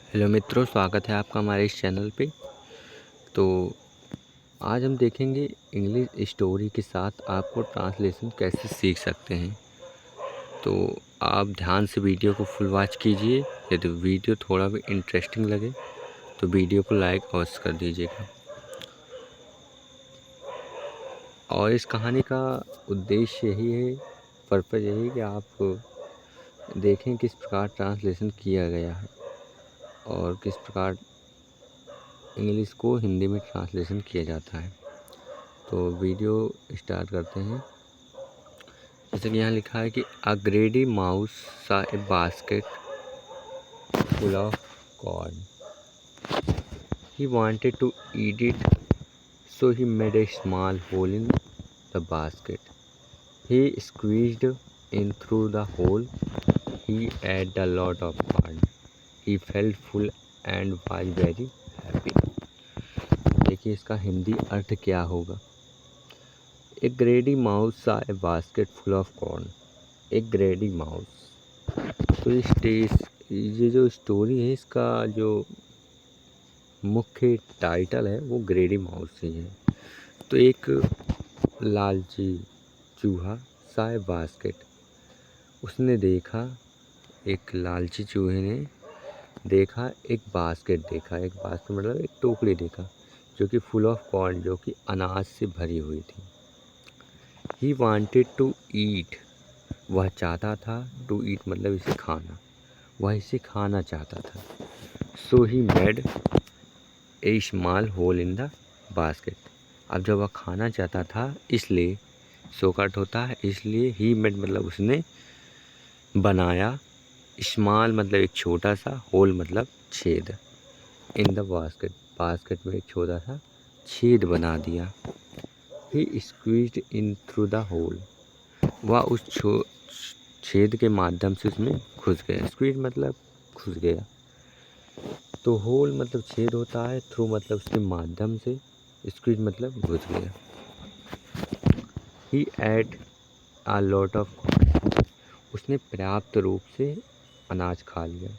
Hello मित्रों, स्वागत है आपका हमारे इस चैनल पे। तो आज हम देखेंगे इंग्लिश स्टोरी के साथ आपको ट्रांसलेशन कैसे सीख सकते हैं। तो आप ध्यान से वीडियो को फुल वॉच कीजिए। यदि वीडियो थोड़ा भी इंटरेस्टिंग लगे तो वीडियो को लाइक अवश्य कर दीजिएगा। और इस कहानी का उद्देश्य यही है, पर्पज़ यही है कि आप देखें किस प्रकार ट्रांसलेशन किया गया है और किस प्रकार इंग्लिश को हिंदी में ट्रांसलेशन किया जाता है। तो वीडियो स्टार्ट करते हैं। जैसे कि यहाँ लिखा है कि अ greedy mouse saw a basket full of corn, he wanted to eat it, so he made a small hole in the basket, he squeezed in through the hole, he ate a lot of corn, he felt full and was very happy। देखिए इसका हिंदी अर्थ क्या होगा। एक ग्रेडी mouse saw a basket full of corn. एक ग्रेडी mouse, तो ये जो story है इसका जो मुख्य टाइटल है वो ग्रेडी माउस ही है। तो एक लालची चूहा सा ए बास्केट, उसने देखा, एक लालची चूहे ने देखा एक बास्केट मतलब एक टोकरी देखा जो कि फुल ऑफ कॉर्न, जो कि अनाज से भरी हुई थी। ही वांटेड टू ईट, वह चाहता था, टू ईट मतलब इसे खाना, वह इसे खाना चाहता था। So he made a small hole in the basket, अब जब वह खाना चाहता था इसलिए, सो कट होता है इसलिए, ही मेड मतलब उसने बनाया, स्मॉल मतलब एक छोटा सा, होल मतलब छेद, इन द बास्केट बास्केट में एक छोटा सा छेद बना दिया। He squeezed in through the hole, वह उस छेद के माध्यम से उसमें घुस गया। स्क्वीज मतलब घुस गया, तो होल मतलब छेद होता है, थ्रू मतलब उसके माध्यम से, स्क्वीज मतलब घुस गया। He ate a lot of corn, उसने पर्याप्त रूप से अनाज खा लिया।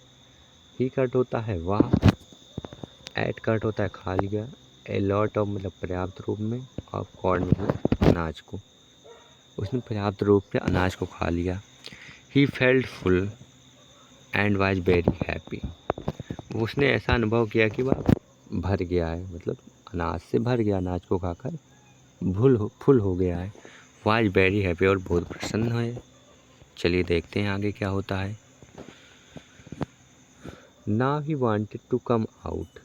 ही कट होता है वह, एट कट होता है खा लिया, ए लॉट ऑफ मतलब पर्याप्त रूप में, ऑफ कॉर्न मतलब अनाज को, उसने पर्याप्त रूप से अनाज को खा लिया। He felt full and was very happy, उसने ऐसा अनुभव किया कि वह भर गया है, मतलब अनाज से भर गया, अनाज को खाकर फुल हो गया है। वाज वेरी हैप्पी, और बहुत प्रसन्न है। चलिए देखते हैं आगे क्या होता है। Now he wanted to come out,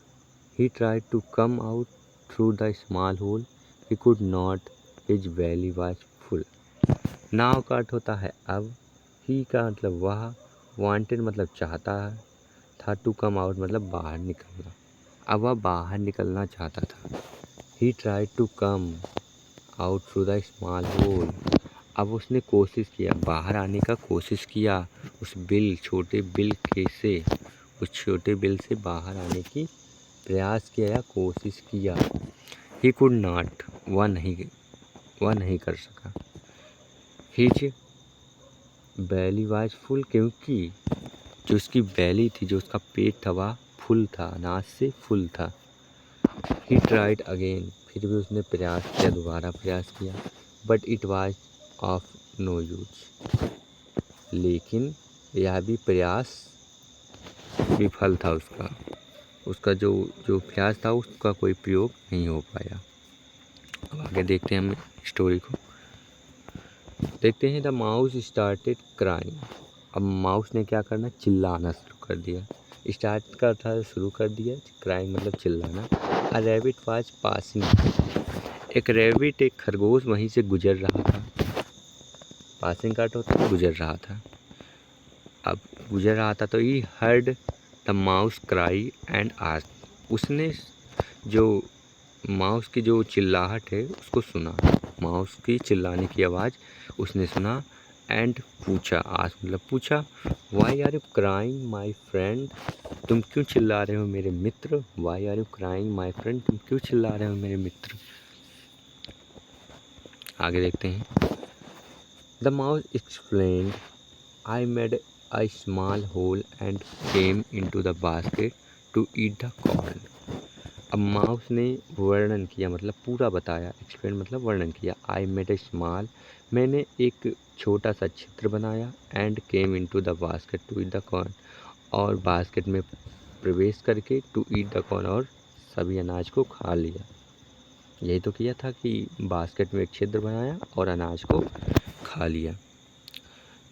he tried to come out through the small hole, he could not, his belly was full. Now का अर्थ होता है अब, ही का मतलब वह, वांटेड मतलब चाहता है, था टू कम आउट मतलब बाहर निकलना, अब वह बाहर निकलना चाहता था। He tried to come out through the small hole, अब उसने कोशिश किया, बाहर आने का कोशिश किया, उस छोटे बिल के से, उस छोटे बिल से बाहर आने की प्रयास किया या कोशिश किया। ही कुड नॉट, वह नहीं कर सका। हिज बैली वाज फुल, क्योंकि जो उसकी बैली थी, जो उसका पेट था, वह फुल था, अनाज से फुल था। ही ट्राइड अगेन, फिर भी उसने प्रयास किया, दोबारा प्रयास किया, but it was of no use, लेकिन यह भी प्रयास विफल था, उसका जो प्रयास था उसका कोई प्रयोग नहीं हो पाया। अब आगे देखते हैं हम स्टोरी को। देखते हैं द माउस स्टार्टेड क्राइंग, अब माउस ने क्या करना, चिल्लाना शुरू कर दिया। स्टार्ट का था शुरू कर दिया, क्राइंग मतलब चिल्लाना। अ रैबिट वाज पासिंग, एक खरगोश वहीं से गुजर रहा था। पासिंग का होता है गुजर रहा था। अब गुजर रहा था तो he heard the mouse cry and asked, उसने जो माउस की जो चिल्लाहट है उसको सुना, माउस की चिल्लाने की आवाज़ उसने सुना, एंड पूछा, आज मतलब पूछा, why are you crying my friend, तुम क्यों चिल्ला रहे हो मेरे मित्र। Why are you crying my friend, तुम क्यों चिल्ला रहे हो मेरे मित्र। आगे देखते हैं। The mouse explained, I made a small hole and came into the basket to eat the corn. अब माउस ने वर्णन किया, मतलब पूरा बताया, एक्सप्लेन मतलब वर्णन किया। आई मेड ए स्मॉल, मैंने एक छोटा सा चित्र बनाया। And came into the basket to eat the corn, और बास्केट में प्रवेश करके टू ईट द कॉर्न, और सभी अनाज को खा लिया। यही तो किया था कि बास्केट में एक छिद्र बनाया और अनाज को खा लिया।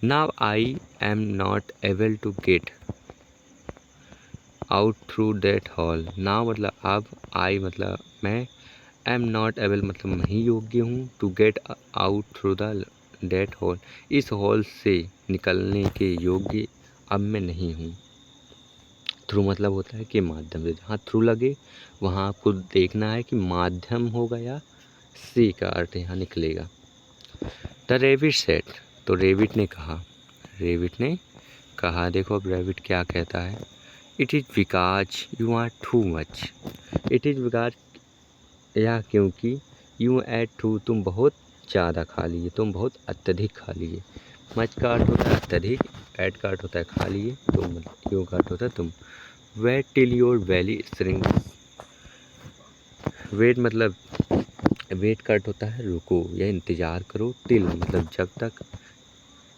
Now I am not able to get out through that hole. Now मतलब अब, आई मतलब मैं, एम नॉट एबल मतलब नहीं योग्य हूँ, to get out through the that hole, इस हॉल से निकलने के योग्य अब मैं नहीं हूँ। थ्रू मतलब होता है कि माध्यम से, जहाँ थ्रू लगे वहाँ आपको देखना है कि माध्यम होगा या से का अर्थ यहाँ निकलेगा। द रेबिट सेट, तो रेबिट ने कहा, रेबिट ने कहा, देखो अब रेबिट क्या कहता है। It is because you are too much, it is because या क्योंकि, यू एट टू तुम बहुत ज़्यादा खा लिए, तुम बहुत अत्यधिक खा लिए। मच का अर्थ होता है अत्यधिक, एट का अर्थ होता है खा लिए, तुम यू का अर्थ होता है तुम। Wait till your belly shrinks, wait मतलब, वेट का अर्थ होता है रुको या इंतज़ार करो। टिल मतलब जब तक,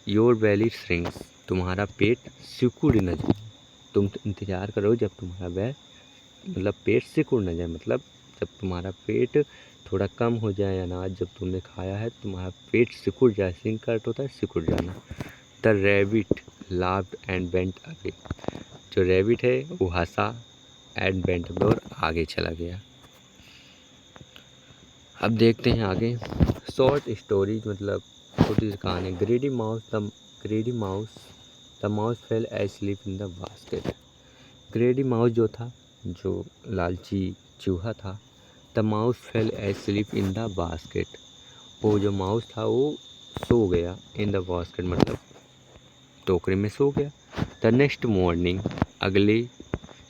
योर वैली श्रिंक्स तुम्हारा पेट सिकुड़ न जाए, तुम इंतज़ार करो जब तुम्हारा मतलब पेट सिकुड़ न जाए, मतलब जब तुम्हारा पेट थोड़ा कम हो जाए, अनाज जब तुमने खाया है तुम्हारा पेट सिकुड़ जाए। सिंक का अर्थ होता है सिकुड़ जाना। The rabbit laughed and bent away, जो रैबिट है वो हंसा, एंड बेंट अवे और आगे चला गया। अब देखते हैं आगे। शॉर्ट स्टोरी मतलब छोटी सी कहानी। ग्रेडी mouse the mouse fail asleep in the basket. ग्रेडी mouse जो था, जो लालची चूहा था, the mouse fail asleep in the basket, वो जो माउस था वो सो गया, इन द बास्केट मतलब टोकरे में सो गया। द नेक्स्ट मॉर्निंग, अगली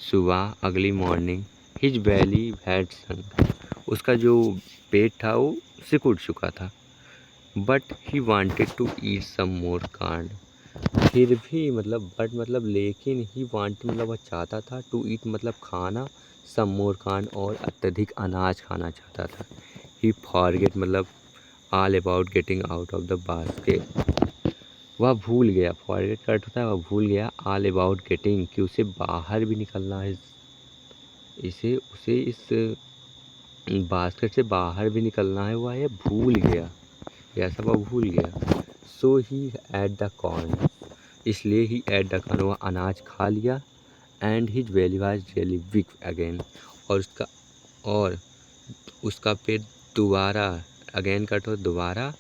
सुबह, अगली morning, his belly had sunk, उसका जो पेट था वो सिकुड़ चुका था। But he wanted to eat some more corn, फिर भी मतलब बट मतलब लेकिन, ही वांटेड मतलब वह चाहता था, टू ईट मतलब खाना, सम मोर कॉर्न और अत्यधिक अनाज खाना चाहता था। ही फॉरगेट मतलब all about getting out of the basket, वह भूल गया, फॉरगेट का अर्थ होता है वह भूल गया, ऑल अबाउट गेटिंग कि उसे बाहर भी निकलना है, इसे उसे इस बास्केट से बाहर भी निकलना है, वह ये भूल गया, ऐसा वह भूल गया। So he ate the corn, इसलिए ही एट द कॉर्न वह अनाज खा लिया। And his belly was really big again, और उसका पेट दोबारा, अगेन का तो दोबारा,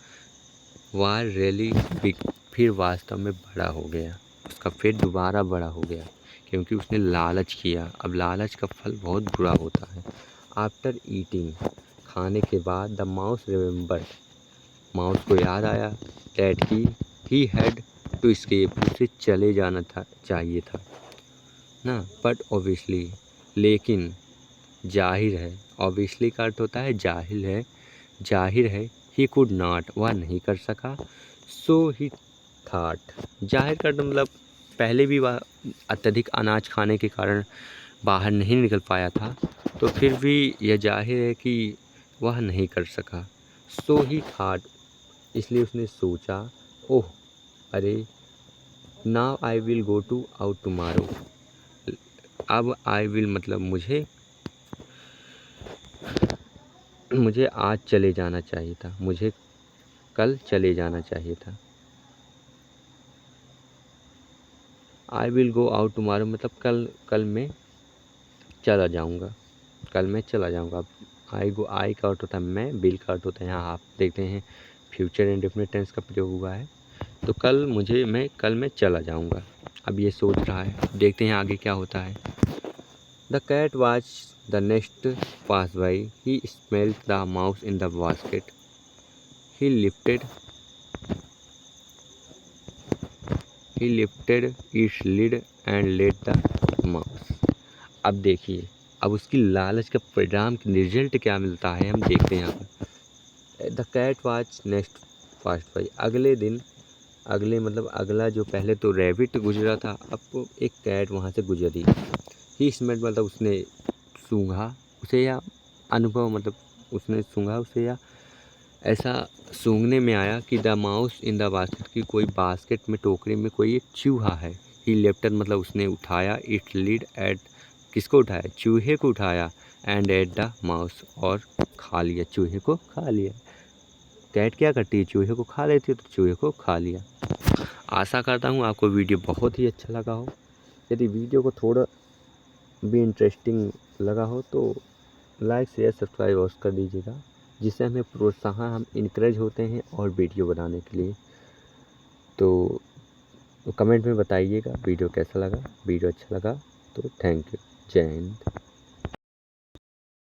वार रियली बिग फिर वास्तव में बड़ा हो गया, उसका पेट दोबारा बड़ा हो गया क्योंकि उसने लालच किया। अब लालच का फल बहुत बुरा होता है। आफ्टर ईटिंग, खाने के बाद, द माउस रिमेंबर्ड, माउस को याद आया, that he had to escape, उसे चले जाना था, चाहिए था ना। बट ऑब्वियसली, लेकिन जाहिर है, ऑब्वियसली का अर्थ होता है जाहिर है, जाहिर है, ही कुड नॉट वह नहीं कर सका। सो ही थाट, जाहिर का मतलब पहले भी वह अत्यधिक अनाज खाने के कारण बाहर नहीं निकल पाया था, तो फिर भी यह जाहिर है कि वह नहीं कर सका। सो ही थाट, इसलिए उसने सोचा, ओह अरे, now I will go to out tomorrow, अब आई विल मतलब मुझे आज चले जाना चाहिए था, मुझे कल चले जाना चाहिए था। आई विल गो आउट टुमारो मतलब कल मैं चला जाऊँगा, कल मैं चला जाऊँगा। अब आई का अर्थ होता है मैं, विल का अर्थ होता है, यहाँ आप देखते हैं फ्यूचर इंडेफिनिट टेंस का प्रयोग हुआ है। तो कल मैं चला जाऊँगा, अब ये सोच रहा है। देखते हैं आगे क्या होता है। The cat watch the next pass by, he smelled the mouse in the basket, he lifted its lid and let the mouse. अब देखिए, अब उसकी लालच का परिणाम रिजल्ट क्या मिलता है हम देखते हैं यहाँ पर। The cat watch next fast by, अगले दिन, अगले मतलब अगला जो, पहले तो रैबिट गुजरा था, अब एक कैट वहाँ से गुजरी। ही स्मेल्ड मतलब उसने सूंघा उसे, या अनुभव मतलब उसने सूंघा उसे, या ऐसा सूंघने में आया कि the mouse in the basket, की कोई बास्केट में टोकरी में कोई एक चूहा है। ही लेफ्ट मतलब उसने उठाया, इट लीड एट, किसको उठाया, चूहे को उठाया, एंड एट द माउस और खा लिया, चूहे को खा लिया। कैट क्या करती है, चूहे को खा लेती है, तो चूहे को खा लिया। आशा करता हूँ आपको वीडियो बहुत ही अच्छा लगा हो। यदि वीडियो को थोड़ा भी इंटरेस्टिंग लगा हो तो लाइक शेयर सब्सक्राइब और कर दीजिएगा, जिससे हमें प्रोत्साहन, हम इनकरेज होते हैं और वीडियो बनाने के लिए। तो कमेंट में बताइएगा वीडियो कैसा लगा। वीडियो अच्छा लगा तो थैंक यू। जय हिंद।